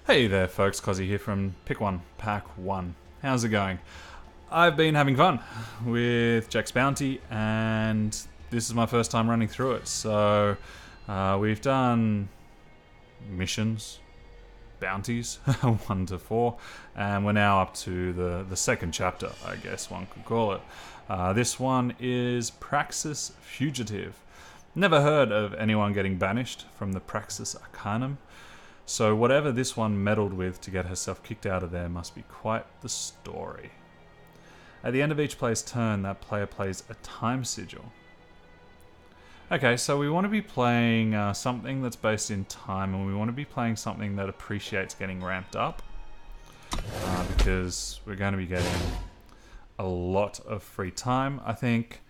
Hey there folks, Kozzi here from Pick One, Pack One. How's it going? I've been having fun with Jekk's Bounty and this is my first time running through it. So we've done missions, bounties, 1 to 4, and we're now up to the second chapter, I guess one could call it. This one is Praxis Fugitive. Never heard of anyone getting banished from the Praxis Arcanum. So whatever this one meddled with to get herself kicked out of there must be quite the story. At the end of each player's turn, that player plays a time sigil. Okay, so we want to be playing something that's based in time, and we want to be playing something that appreciates getting ramped up. Because we're going to be getting a lot of free time. I think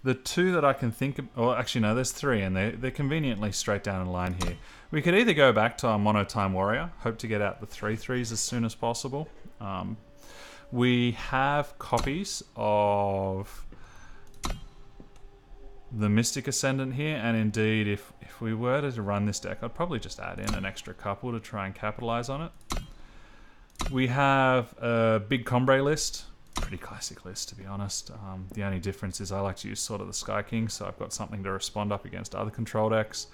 the two that I can think of, well actually no, there's 3 and they're conveniently straight down the line here. We could either go back to our Mono Time Warrior, hope to get out the 3/3s as soon as possible. We have copies of the Mystic Ascendant here, and indeed if we were to run this deck, I'd probably just add in an extra couple to try and capitalize on it. We have a big Combrei list. Pretty classic list, to be honest. The only difference is I like to use sort of the Sky King, so I've got something to respond up against other control decks.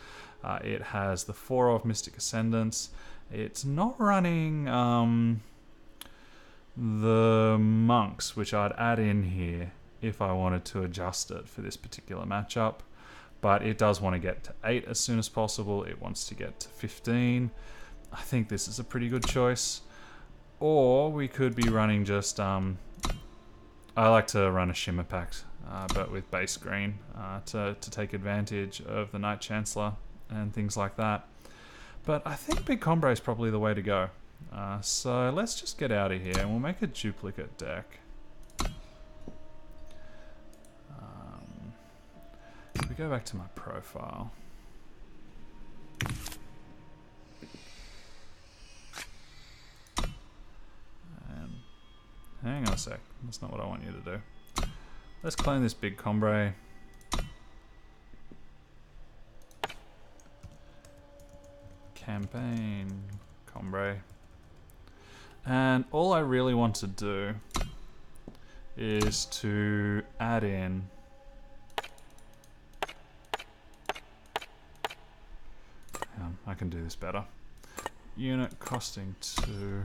It has the 4 of Mystic Ascendants. It's not running the Monks, which I'd add in here if I wanted to adjust it for this particular matchup. But it does want to get to 8 as soon as possible. It wants to get to 15. I think this is a pretty good choice. Or we could be running just... I like to run a Shimmer Pact, but with base green to take advantage of the Knight-Chancellor and things like that. But I think Big Combrei is probably the way to go. So let's just get out of here and we'll make a duplicate deck. If we go back to my profile. Hang on a sec, that's not what I want you to do. Let's clone this big Combrei. Campaign, Combrei. And all I really want to do is to add in I can do this better. Unit costing 2.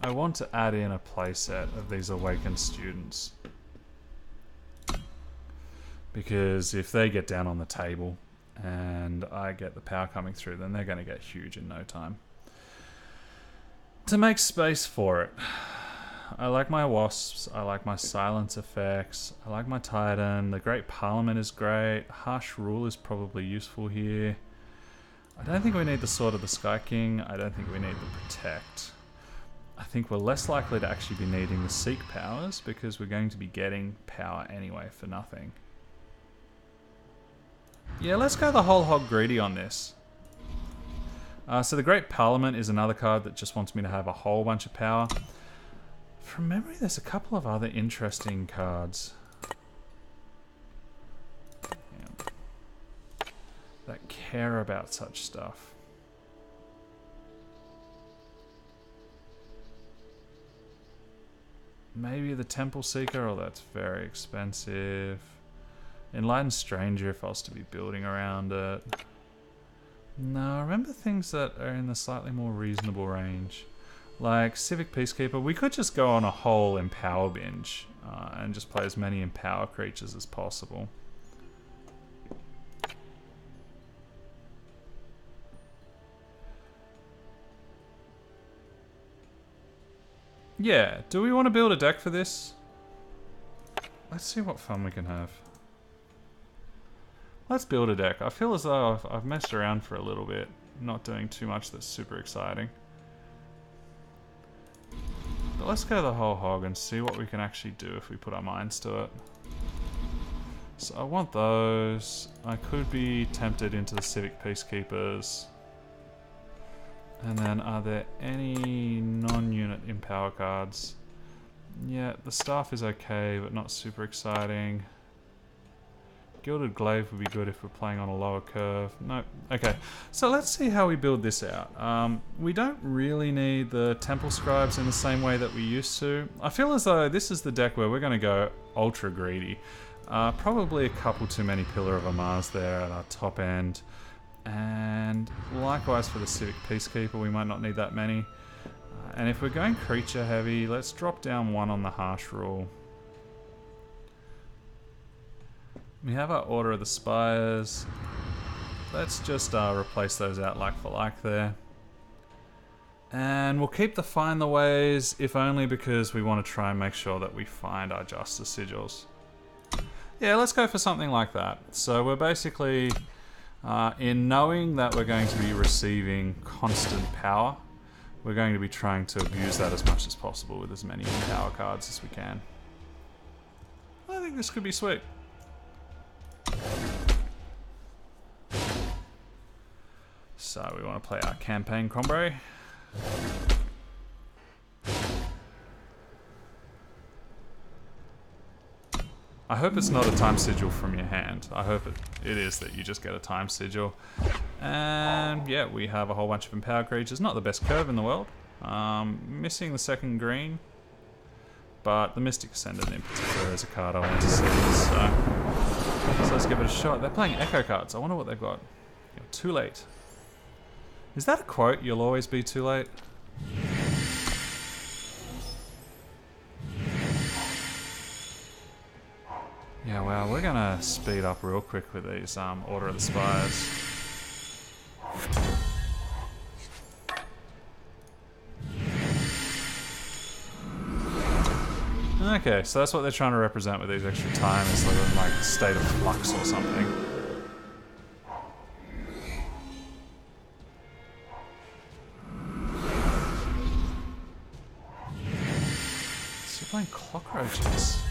I want to add in a playset of these Awakened Students. Because if they get down on the table and I get the power coming through, then they're going to get huge in no time. To make space for it, I like my Wasps, I like my Silence effects, I like my Titan, the Great Parliament is great, Harsh Rule is probably useful here. I don't think we need the Sword of the Sky King, I don't think we need the Protect. I think we're less likely to actually be needing the Seek powers because we're going to be getting power anyway for nothing. Yeah, let's go the whole hog greedy on this. So the Great Parliament is another card that just wants me to have a whole bunch of power. From memory, there's a couple of other interesting cards that care about such stuff. Maybe the Temple Seeker, oh that's very expensive. Enlightened Stranger if I was to be building around it. No, I remember things that are in the slightly more reasonable range. Like Civic Peacekeeper, we could just go on a whole Empower binge and just play as many Empower creatures as possible. Yeah, do we want to build a deck for this? Let's see what fun we can have. Let's build a deck. I feel as though I've messed around for a little bit, not doing too much that's super exciting. But let's go the whole hog and see what we can actually do if we put our minds to it. So I want those. I could be tempted into the Civic Peacekeepers. And then are there any non-unit Empower cards? Yeah, the Staff is okay, but not super exciting. Gilded Glaive would be good if we're playing on a lower curve. No. Okay, so let's see how we build this out. We don't really need the Temple Scribes in the same way that we used to. I feel as though this is the deck where we're going to go ultra greedy. Probably a couple too many Pillar of Amars there at our top end. And likewise for the Civic Peacekeeper, we might not need that many. And if we're going creature heavy, let's drop down 1 on the Harsh Rule. We have our Order of the Spires. Let's just replace those out like for like there. And we'll keep the Find the Ways, if only because we want to try and make sure that we find our Justice Sigils. Yeah, let's go for something like that. So we're basically, in knowing that we're going to be receiving constant power, we're going to be trying to abuse that as much as possible with as many power cards as we can. I think this could be sweet. So we want to play our campaign Combrei. I hope it's not a time sigil from your hand. I hope it is that you just get a time sigil. And yeah, we have a whole bunch of empowered creatures. Not the best curve in the world. Missing the second green. But the Mystic Ascendant in particular is a card I want to see. So let's give it a shot. They're playing Echo cards. I wonder what they've got. You're too late. Is that a quote? You'll always be too late? Yeah, well, we're gonna speed up real quick with these Order of the Spires. Okay, so that's what they're trying to represent with these extra time, is like a state of flux or something. So you're playing cockroaches.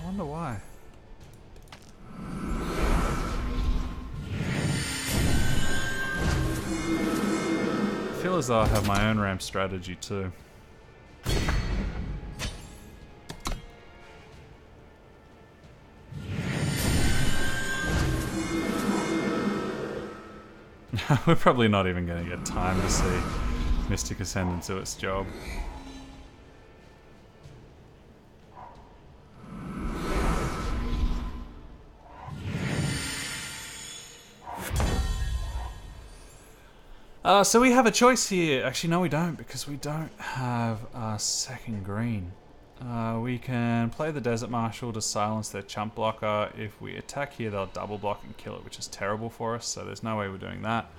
I wonder why. I feel as though I have my own ramp strategy too. We're probably not even going to get time to see Mystic Ascendant do its job. So we have a choice here. Actually, no we don't, because we don't have a second green. We can play the Desert Marshal to silence their chump blocker. If we attack here, they'll double block and kill it, which is terrible for us, so there's no way we're doing that.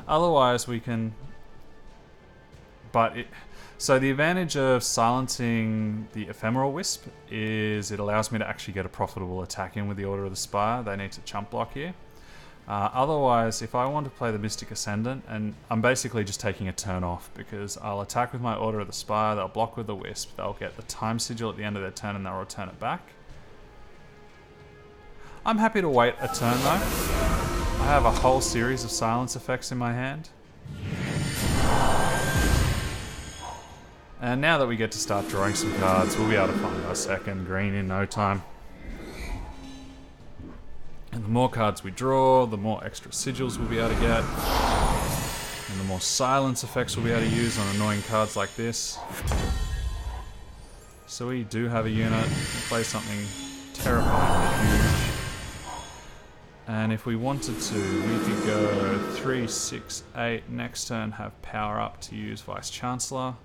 Otherwise, we can... So the advantage of silencing the Ephemeral Wisp is it allows me to actually get a profitable attack in with the Order of the Spire. They need to chump block here. Otherwise, if I want to play the Mystic Ascendant, and I'm basically just taking a turn off, because I'll attack with my Order of the Spire, they'll block with the Wisp, they'll get the time sigil at the end of their turn, and they'll return it back. I'm happy to wait a turn though. I have a whole series of silence effects in my hand. And now that we get to start drawing some cards, we'll be able to find our second green in no time. And the more cards we draw, the more extra sigils we'll be able to get. And the more silence effects we'll be able to use on annoying cards like this. So we do have a unit to play something terrifyingly huge. And if we wanted to, we could go 3, 6, 8, next turn have power up to use Vice-Chancellor.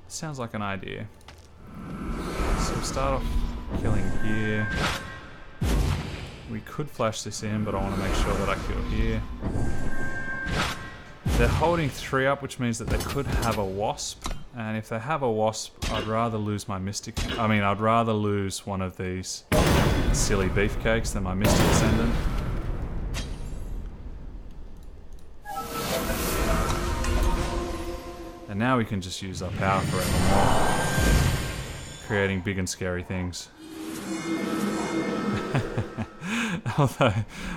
Sounds like an idea. So we'll start off killing here. We could flash this in, but I want to make sure that I kill here. They're holding 3 up, which means that they could have a Wasp. And if they have a Wasp, I'd rather lose my I'd rather lose one of these silly beefcakes than my Mystic Ascendant. And now we can just use our power forevermore, creating big and scary things. Although,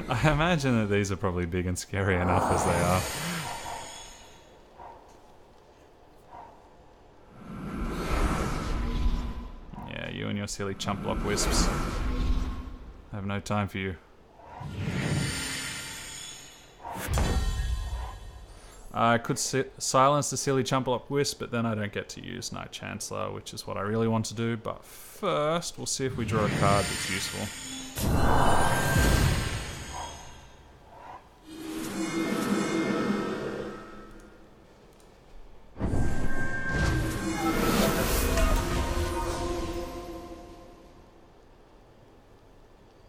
I imagine that these are probably big and scary enough as they are. Yeah, you and your silly chump block wisps. I have no time for you. I could silence the silly chump-up Wisp, but then I don't get to use Knight-Chancellor, which is what I really want to do. But first, we'll see if we draw a card that's useful.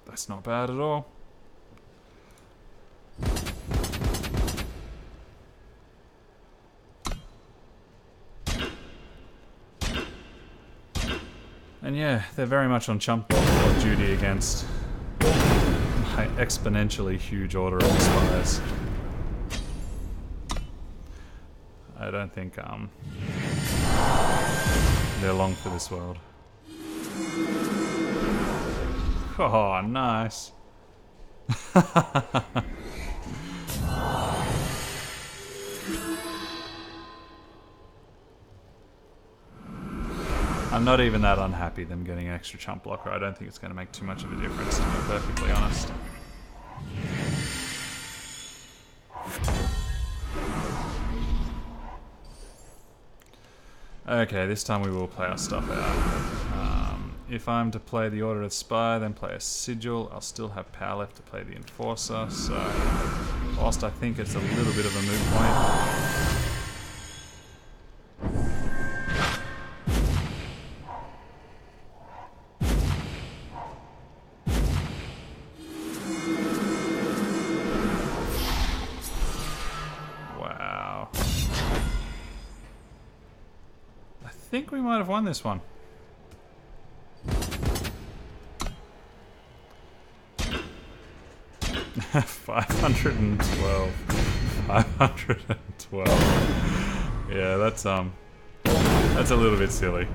That's not bad at all. And yeah, they're very much on chump block duty against my exponentially huge order of Spires. I don't think they're long for this world. Oh, nice. I'm not even that unhappy them getting an extra chump blocker. I don't think it's going to make too much of a difference, to be perfectly honest. Okay, this time we will play our stuff out. If I'm to play the Order of Spire, then play a Sigil, I'll still have power left to play the Enforcer, so whilst I think it's a little bit of a moot point, I think we might have won this one. $512. $512. Yeah, that's a little bit silly.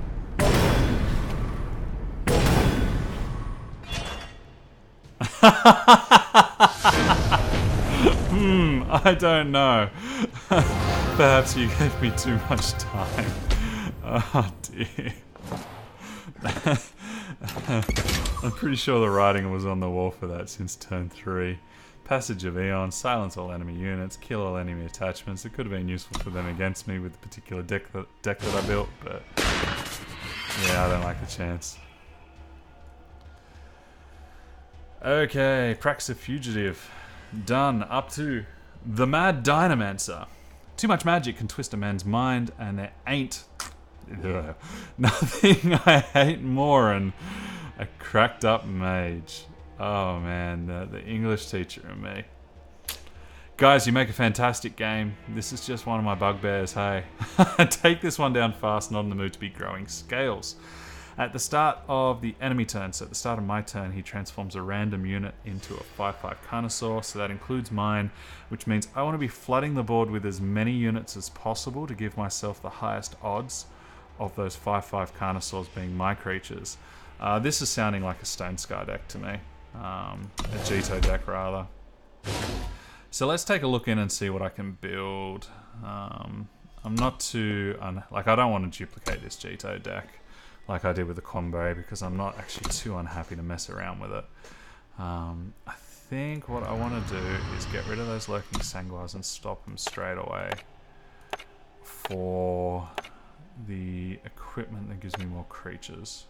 I don't know. Perhaps you gave me too much time. Oh dear. I'm pretty sure the writing was on the wall for that since turn 3. Passage of Eon, silence all enemy units, kill all enemy attachments. It could have been useful for them against me with the particular deck that I built, but yeah, I don't like the chance. Okay, Praxis Fugitive. Done. Up to the Mad Dynamancer. Too much magic can twist a man's mind, and there ain't nothing I hate more than a cracked up mage. Oh man, the English teacher in me. Guys, you make a fantastic game. This is just one of my bugbears, hey. Take this one down fast, not in the mood to be growing scales. At the start of the enemy turn, so at the start of my turn, he transforms a random unit into a 5/5 Carnosaur, so that includes mine, which means I want to be flooding the board with as many units as possible to give myself the highest odds of those 5/5 Carnosaurs being my creatures. This is sounding like a Stone Sky deck to me. A Jito deck, rather. So let's take a look in and see what I can build. I'm not too... I don't want to duplicate this Jito deck like I did with the Combrei, because I'm not actually too unhappy to mess around with it. I think what I want to do is get rid of those Lurking Sanguars and stop them straight away for the equipment that gives me more creatures.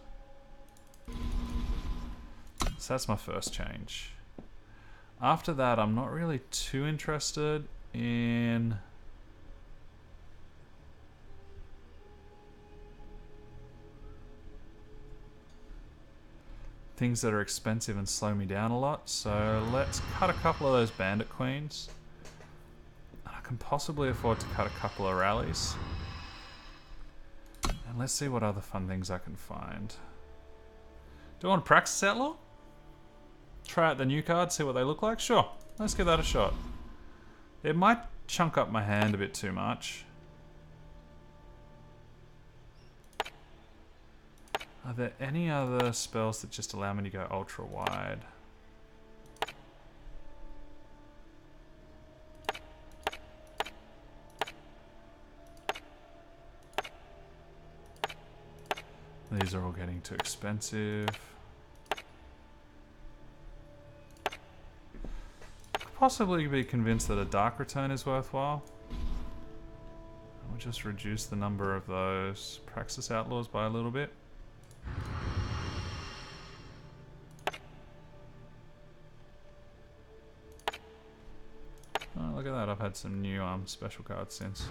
So that's my first change. After that, I'm not really too interested in things that are expensive and slow me down a lot. So let's cut a couple of those Bandit Queens. I can possibly afford to cut a couple of rallies. And let's see what other fun things I can find. Do I want to Praxis Outlaw? Try out the new cards, see what they look like? Sure, let's give that a shot. It might chunk up my hand a bit too much. Are there any other spells that just allow me to go ultra wide? These are all getting too expensive. possibly be convinced that a Dark Return is worthwhile. We'll just reduce the number of those Praxis Outlaws by a little bit. Oh, look at that, I've had some new special cards since.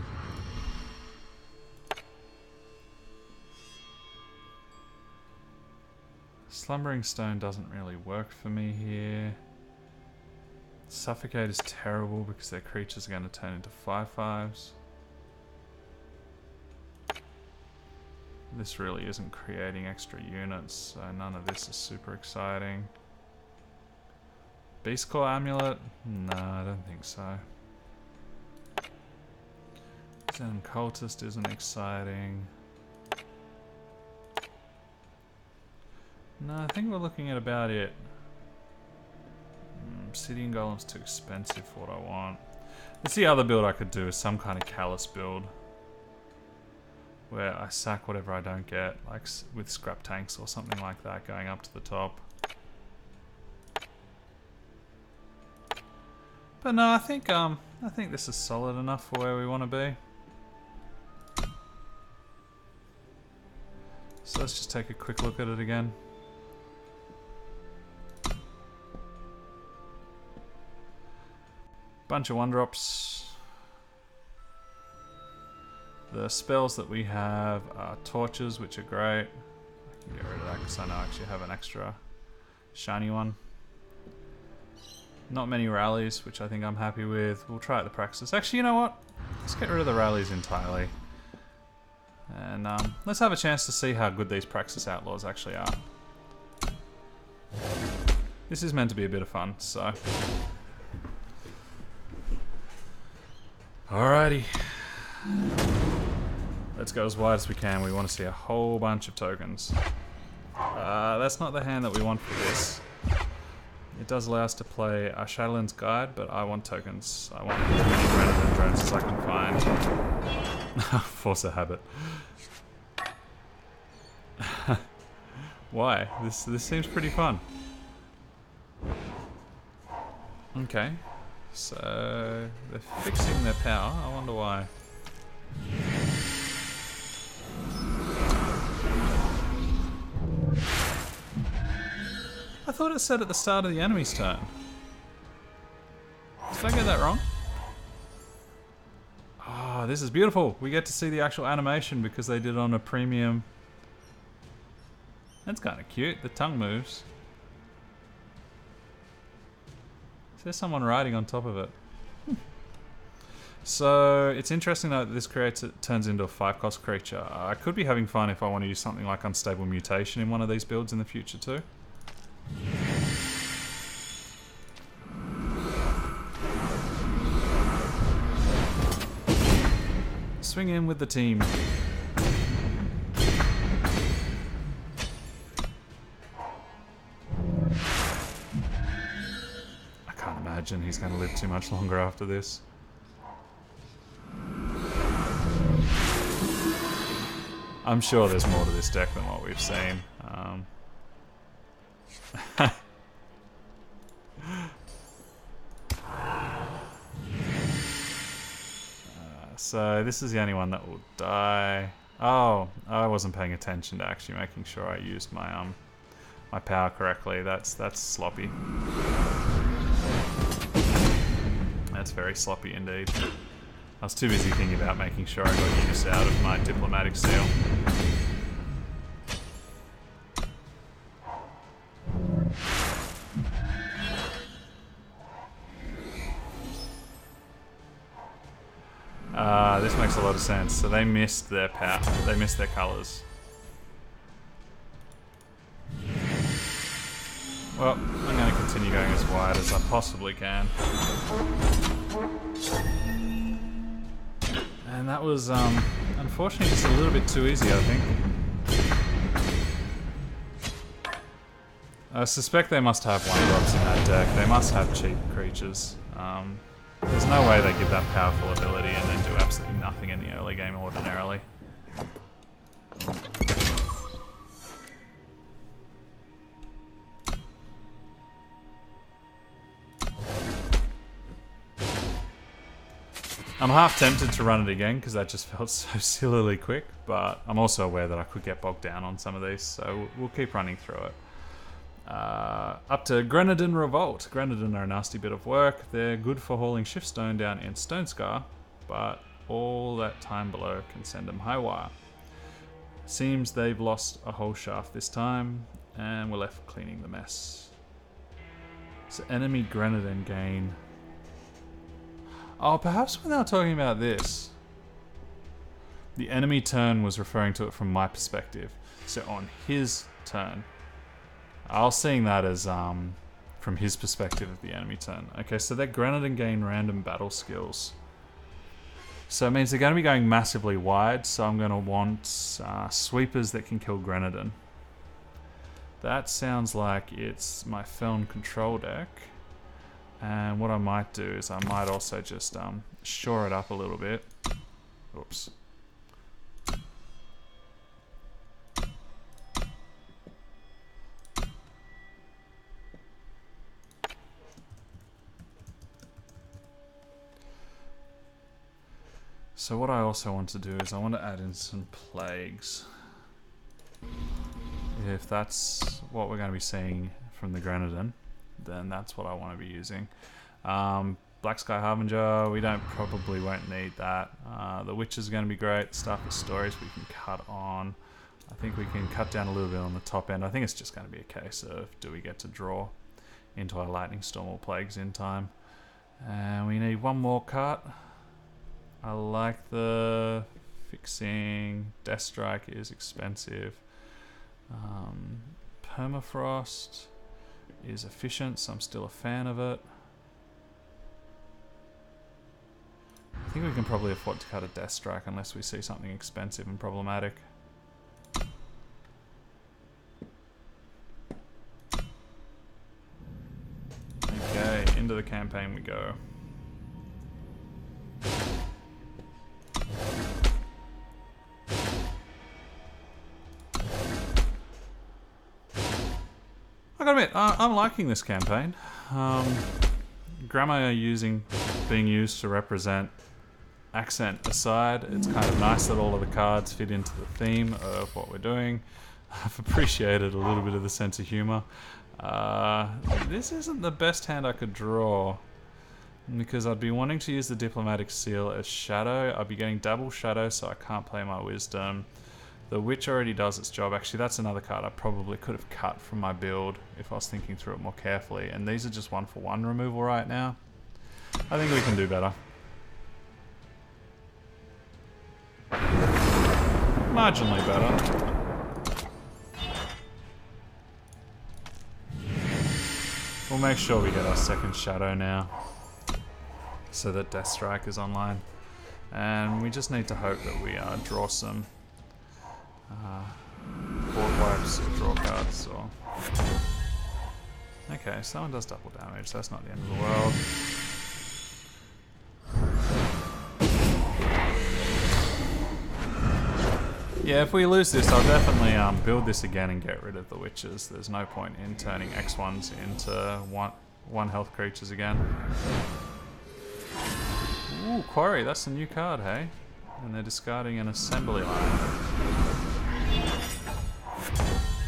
Slumbering Stone doesn't really work for me here. Suffocate is terrible because their creatures are going to turn into 5/5s. This really isn't creating extra units, so none of this is super exciting. Beast Claw Amulet? No, I don't think so. Zen Cultist isn't exciting. No, I think we're looking at about it. Obsidian Golem's too expensive for what I want. That's the other build I could do, is some kind of Callous build. Where I sack whatever I don't get, like with Scrap Tanks or something like that going up to the top. But no, I think this is solid enough for where we want to be. So let's just take a quick look at it again. Bunch of 1-drops. The spells that we have are torches, which are great. I can get rid of that because I know I actually have an extra shiny one. Not many rallies, which I think I'm happy with. We'll try out the Praxis. Actually, you know what? Let's get rid of the rallies entirely. And let's have a chance to see how good these Praxis Outlaws actually are. This is meant to be a bit of fun, so... Alrighty. Let's go as wide as we can. We want to see a whole bunch of tokens. That's not the hand that we want for this. It does allow us to play our Shadowlands Guide, but I want tokens. I want as many random drones as I can find. Force a habit. Why? This seems pretty fun. Okay. So they're fixing their power. I wonder why. I thought it said at the start of the enemy's turn. Did I get that wrong? Ah, this is beautiful. We get to see the actual animation because they did it on a premium. That's kind of cute. The tongue moves. There's someone riding on top of it. So it's interesting that this turns into a 5-cost creature. I could be having fun if I want to use something like Unstable Mutation in one of these builds in the future too. Swing in with the team. He's going to live too much longer after this. I'm sure there's more to this deck than what we've seen. So this is the only one that will die. Oh, I wasn't paying attention to actually making sure I used my my power correctly. That's sloppy. That's very sloppy indeed. I was too busy thinking about making sure I got use out of my diplomatic seal. This makes a lot of sense. So they missed their power. They missed their colours. Well, I'm going to continue going as wide as I possibly can. And that was, unfortunately, just a little bit too easy, I think. I suspect they must have 1-drops in that deck. They must have cheap creatures. There's no way they give that powerful ability and then do absolutely nothing in the early game ordinarily. I'm half tempted to run it again because that just felt so sillily quick, but I'm also aware that I could get bogged down on some of these, so we'll keep running through it. Up to Grenadin Revolt. Grenadin are a nasty bit of work. They're good for hauling Shiftstone down in Stone Scar, but all that time below can send them high wire. Seems they've lost a whole shaft this time, and we're left cleaning the mess. So enemy Grenadin gain. Oh, perhaps when they were talking about this, the enemy turn was referring to it from my perspective. So on his turn, I was seeing that as from his perspective of the enemy turn. Okay, so they're Grenadin gain random battle skills. So it means they're going to be going massively wide, so I'm going to want sweepers that can kill Grenadin. That sounds like it's my Feln control deck. And what I might do is I might also just shore it up a little bit. Oops. So what I also want to do is I want to add in some plagues. If that's what we're going to be seeing from the Grenadin, then that's what I want to be using. Black Sky Harbinger, we probably won't need that. The Witch is going to be great. Stuff with stories we can cut on. I think we can cut down a little bit on the top end. I think it's just going to be a case of do we get to draw into our Lightning Storm or Plagues in time. And we need one more cut. I like the fixing. Death Strike is expensive. Permafrost is efficient, so I'm still a fan of it. I think we can probably afford to cut a Death Strike unless we see something expensive and problematic. Okay, into the campaign we go. I gotta admit, I'm liking this campaign. Grammar being used to represent accent aside, it's kind of nice that all of the cards fit into the theme of what we're doing. I've appreciated a little bit of the sense of humor. This isn't the best hand I could draw, because I'd be wanting to use the Diplomatic Seal as Shadow. I'd be getting double Shadow, so I can't play my Wisdom. The Witch already does its job. Actually, that's another card I probably could have cut from my build if I was thinking through it more carefully. And these are just 1-for-1 removal right now. I think we can do better. Marginally better. We'll make sure we get our second Shadow now, so that Death Strike is online. And we just need to hope that we draw some board wipes or draw cards. Or okay, someone does double damage, so that's not the end of the world. Yeah, if we lose this, I'll definitely build this again and get rid of the Witches. There's no point in turning X1s into one health creatures again. Ooh, Quarry, that's a new card, hey? And they're discarding an Assembly Line.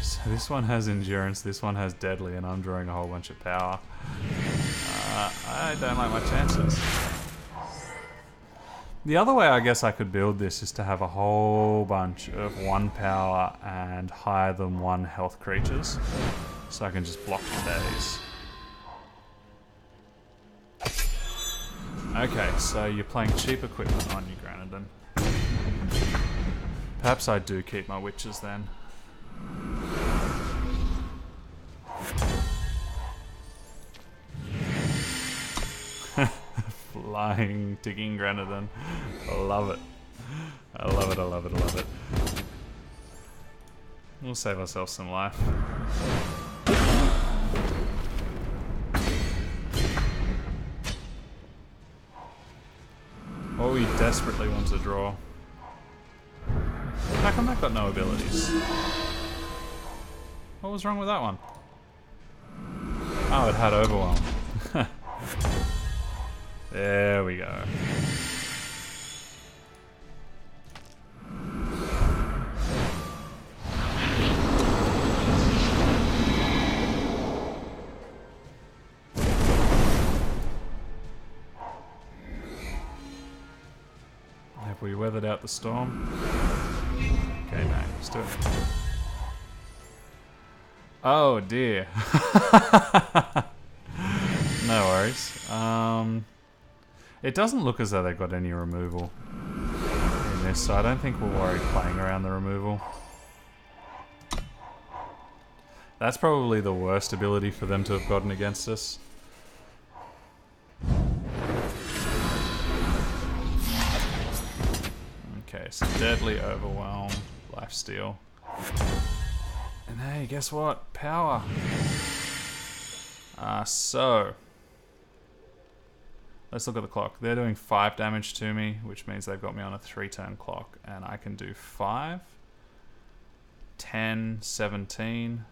So this one has Endurance, this one has Deadly, and I'm drawing a whole bunch of power. I don't like my chances. The other way I guess I could build this is to have a whole bunch of 1 power and higher than 1 health creatures, so I can just block the days. Okay, so you're playing cheap equipment on you, Grenadin. Perhaps I do keep my Witches then. Flying, ticking Grenadin. I love it. I love it, I love it, I love it. We'll save ourselves some life. What we desperately want to draw. How come that got no abilities? What was wrong with that one? Oh, it had Overwhelm. There we go. Have we weathered out the storm? Okay, no, let's do it. Oh dear. No worries. It doesn't look as though they've got any removal in this, so I don't think we'll worry playing around the removal. That's probably the worst ability for them to have gotten against us. Okay, so Deadly, Overwhelm, Lifesteal. And hey, guess what? Power. So let's look at the clock. They're doing 5 damage to me, which means they've got me on a 3-turn clock. And I can do 5, 10, 17.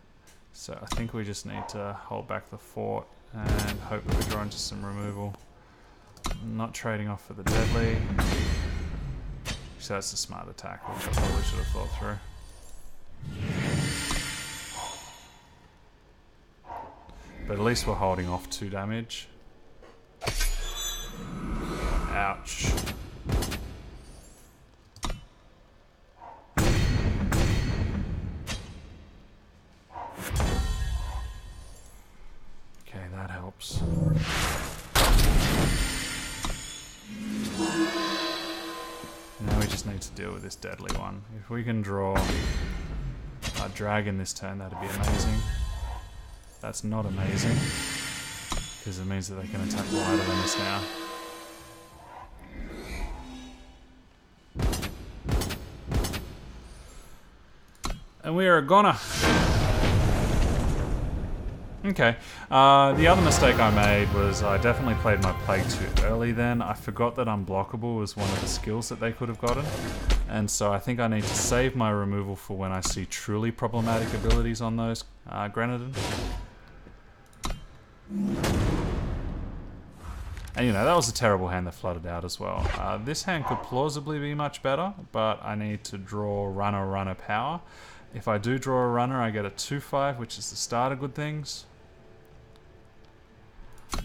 So I think we just need to hold back the fort and hope that we draw into some removal. Not trading off for the Deadly. So that's a smart attack, which I probably should have thought through. But at least we're holding off 2 damage. Ouch. Okay, that helps. Now we just need to deal with this deadly one. If we can draw a dragon this turn, that'd be amazing. That's not amazing, because it means that they can attack wider than us now. And we are a goner. Okay. The other mistake I made was I definitely played my Plague too early then. I forgot that Unblockable was one of the skills that they could have gotten. And so I think I need to save my removal for when I see truly problematic abilities on those Grenadin. And you know, that was a terrible hand that flooded out as well. This hand could plausibly be much better, but I need to draw runner power. If I do draw a runner, I get a 2/5, which is the start of good things.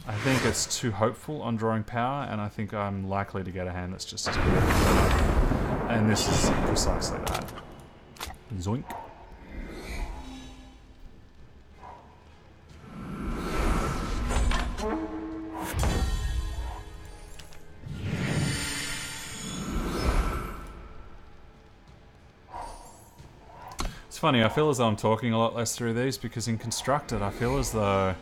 I think it's too hopeful on drawing power, and I think I'm likely to get a hand that's just as good. And this is precisely that. Zoink. It's funny, I feel as though I'm talking a lot less through these because in Constructed I feel as though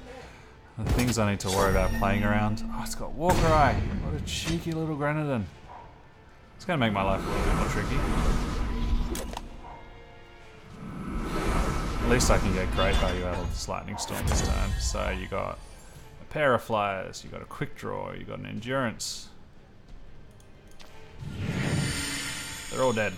the things I need to worry about playing around... Oh, it's got Walker Eye! What a cheeky little Grenadin. It's going to make my life a little bit more tricky. At least I can get great value out of this Lightning Storm this turn. So you got a pair of flyers, you got a quick draw, you got an endurance. They're all dead.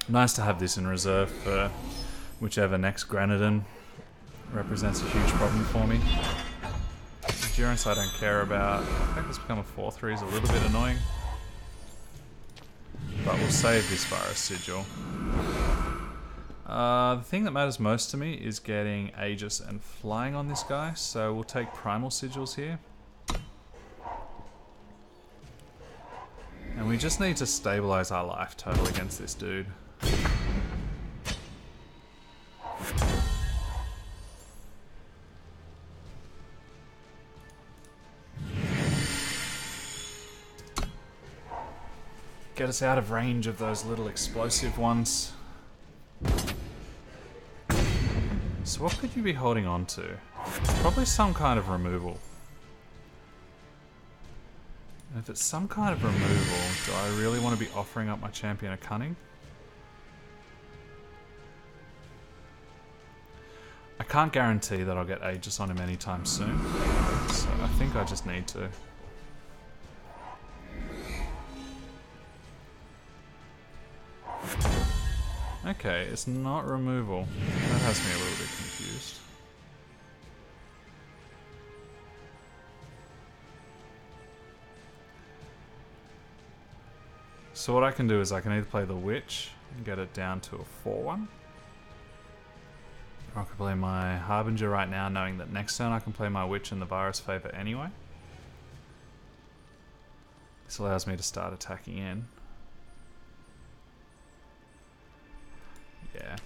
Nice to have this in reserve for whichever next Grenadin represents a huge problem for me. Endurance I don't care about. The fact it's become a 4/3 is a little bit annoying. But we'll save this Virus Sigil. The thing that matters most to me is getting Aegis and flying on this guy, so we'll take Primal Sigils here. And we just need to stabilize our life total against this dude. Get us out of range of those little explosive ones. So what could you be holding on to? It's probably some kind of removal. And if it's some kind of removal, do I really want to be offering up my Champion of Cunning? I can't guarantee that I'll get Aegis on him anytime soon, so I think I just need to. Okay, it's not removal. That has me a little bit confused. So what I can do is I can either play the Witch and get it down to a 4/1. I could play my Harbinger right now, knowing that next turn I can play my Witch in the Virus favor anyway. This allows me to start attacking in. Yeah.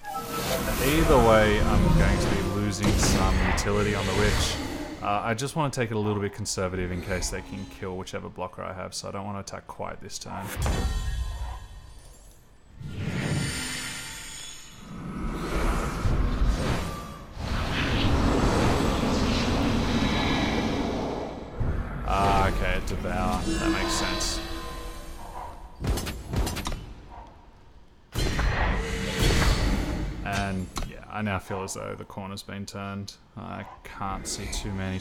Either way, I'm going to be losing some utility on the Witch. I just want to take it a little bit conservative in case they can kill whichever blocker I have, so I don't want to attack quite this turn. Okay, Devour. That makes sense. And yeah, I now feel as though the corner's been turned. I can't see too many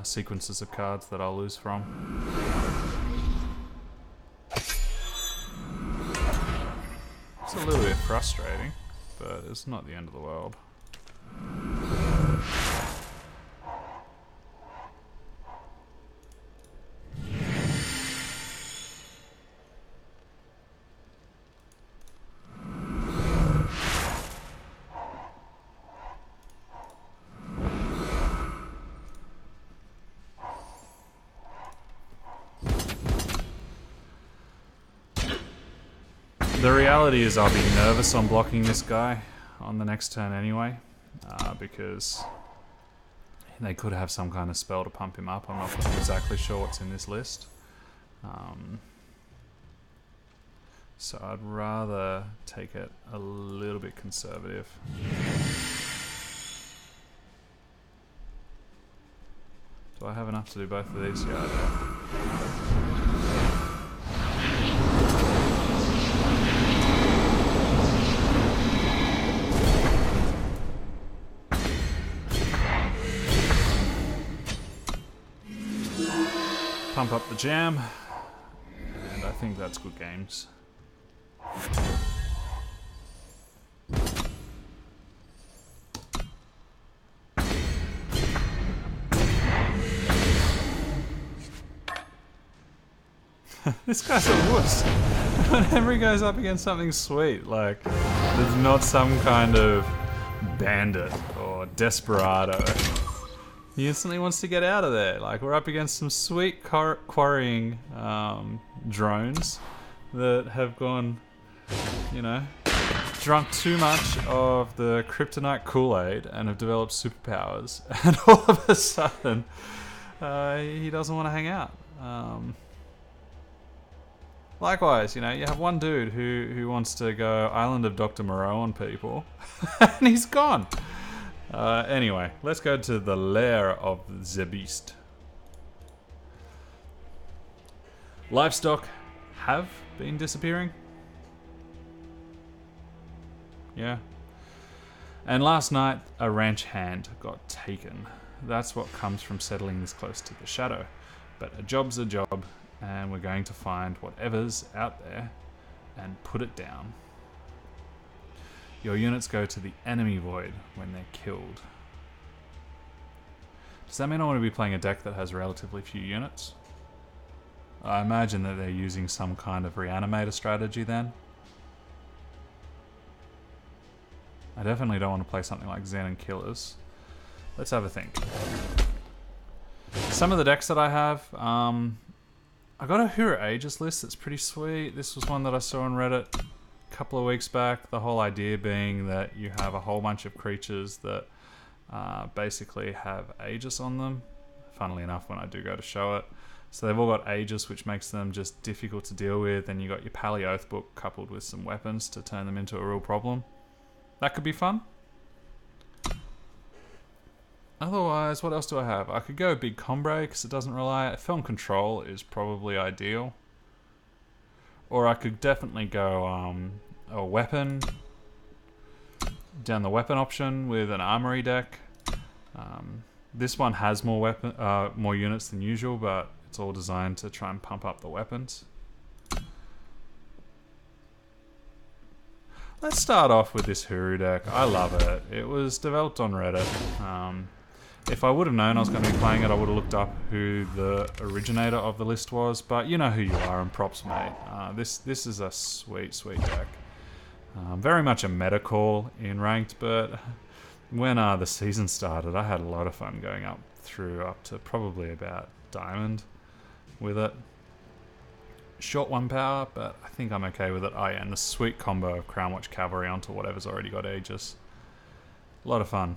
sequences of cards that I'll lose from. It's a little bit frustrating, but it's not the end of the world. The reality is I'll be nervous on blocking this guy on the next turn anyway, because they could have some kind of spell to pump him up. I'm not exactly sure what's in this list. So I'd rather take it a little bit conservative. Do I have enough to do both of these? Yeah, I do. Pump up the jam, and I think that's good games. This guy's a wuss. Whenever he goes up against something sweet, like there's not some kind of bandit or desperado. He instantly wants to get out of there. Like, we're up against some sweet quarrying drones that have gone, you know, drunk too much of the kryptonite Kool-Aid and have developed superpowers. And all of a sudden, he doesn't want to hang out. Likewise, you know, you have one dude who wants to go Island of Dr. Moreau on people, and he's gone. Anyway, let's go to the lair of the beast. Livestock have been disappearing. Yeah. And last night, a ranch hand got taken. That's what comes from settling this close to the shadow. But a job's a job, and we're going to find whatever's out there and put it down. Your units go to the enemy void when they're killed. Does that mean I want to be playing a deck that has relatively few units? I imagine that they're using some kind of reanimator strategy then. I definitely don't want to play something like Zen and Killers. Let's have a think. Some of the decks that I have, I got a Who Are Aegis list that's pretty sweet. This was one that I saw on Reddit couple of weeks back. The whole idea being that you have a whole bunch of creatures that basically have Aegis on them. Funnily enough, when I do go to show it. So they've all got Aegis, which makes them just difficult to deal with. And you got your Pally Oath book coupled with some weapons to turn them into a real problem. That could be fun. Otherwise, what else do I have? I could go big Combrei because it doesn't rely. Film Control is probably ideal. Or I could definitely go a weapon, down the weapon option with an armory deck. This one has more units than usual, but it's all designed to try and pump up the weapons. Let's start off with this Huru deck. I love it. It was developed on Reddit. If I would have known I was going to be playing it, I would have looked up who the originator of the list was, but you know who you are, and props, mate. This is a sweet, sweet deck. Very much a meta call in ranked, but when the season started, I had a lot of fun going up to probably about Diamond with it. Short 1 power, but I think I'm okay with it. Oh yeah, and the sweet combo of Crown Watch Cavalry onto whatever's already got Aegis. A lot of fun.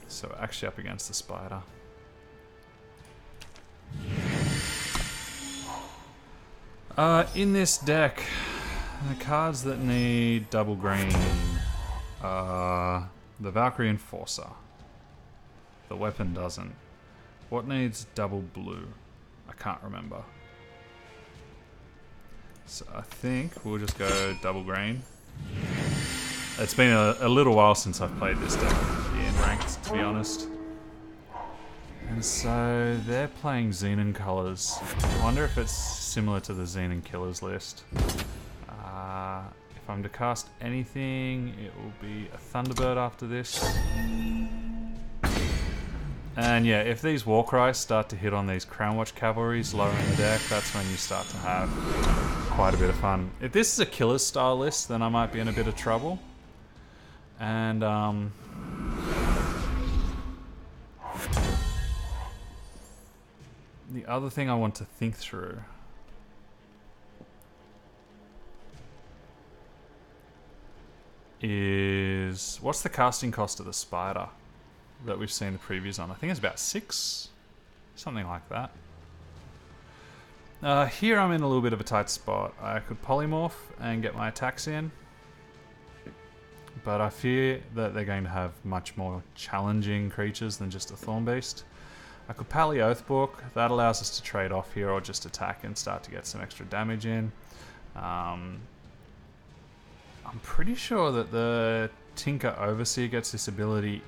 So actually up against the Spider. In this deck, the cards that need double green are the Valkyrie Enforcer. The weapon doesn't. What needs double blue? I can't remember. So I think we'll just go double green. It's been a little while since I've played this deck in ranked, to be honest. And so they're playing Xenon colors. I wonder if it's similar to the Xenon Killers list. If I'm to cast anything, it will be a Thunderbird after this. And yeah, if these Warcries start to hit on these Crown Watch Cavalries lower in the deck, that's when you start to have quite a bit of fun. If this is a Killers style list, then I might be in a bit of trouble. And the other thing I want to think through is what's the casting cost of the Spider that we've seen the previews on? I think it's about 6, something like that. Here I'm in a little bit of a tight spot. I could polymorph and get my attacks in, but I fear that they're going to have much more challenging creatures than just a Thorn Beast. I could Pally Oathbook. That allows us to trade off here or just attack and start to get some extra damage in. I'm pretty sure that the Tinker Overseer gets this ability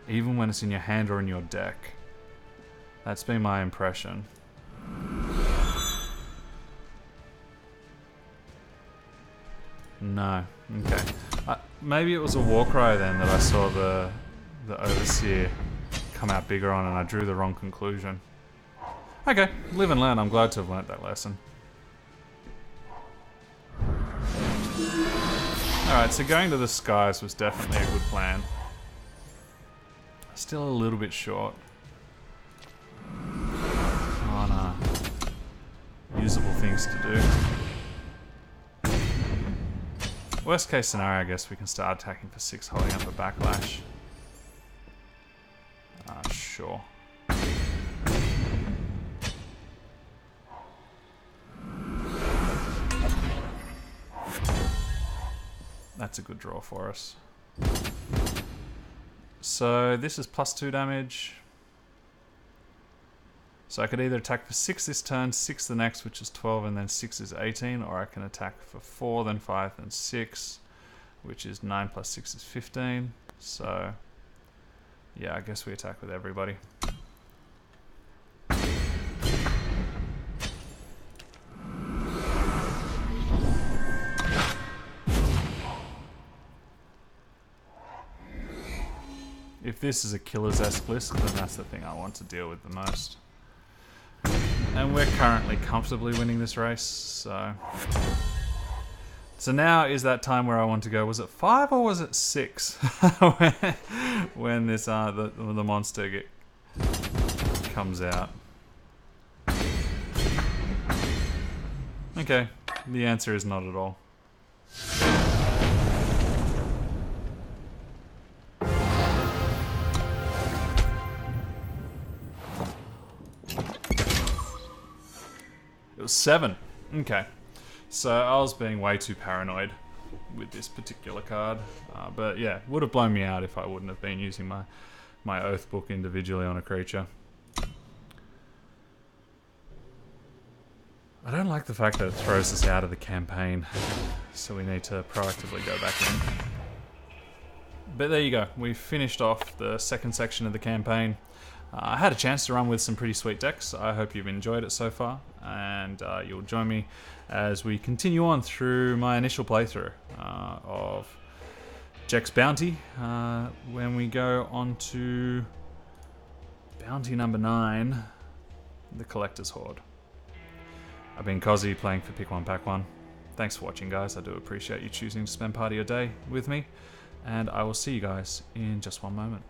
even when it's in your hand or in your deck. That's been my impression. No. Okay. Maybe it was a Warcry then that I saw the Overseer come out bigger on and I drew the wrong conclusion. Okay, live and learn. I'm glad to have learnt that lesson. Alright, so going to the skies was definitely a good plan. Still a little bit short on usable things to do. Worst case scenario, I guess we can start attacking for 6, holding up a backlash. Sure. That's a good draw for us. So this is +2 damage. So I could either attack for 6 this turn, 6 the next, which is 12, and then 6 is 18, or I can attack for 4, then 5, then 6, which is 9 plus 6 is 15. So yeah, I guess we attack with everybody. If this is a Killers-esque list, then that's the thing I want to deal with the most. And we're currently comfortably winning this race, so... So now is that time where I want to go, was it 5 or was it 6? when this the monster comes out. Okay, the answer is not at all. It was 7. Okay. So I was being way too paranoid with this particular card. But yeah, would have blown me out if I wouldn't have been using my Oath Book individually on a creature. I don't like the fact that it throws us out of the campaign. So we need to proactively go back in. But there you go. We've finished off the second section of the campaign. I had a chance to run with some pretty sweet decks. I hope you've enjoyed it so far, and you'll join me as we continue on through my initial playthrough of Jekk's Bounty, when we go on to Bounty number 9, the Collector's Horde. I've been Kozzi, playing for Pick 1 Pack 1. thanks for watching, guys. I do appreciate you choosing to spend part of your day with me, and I will see you guys in just one moment.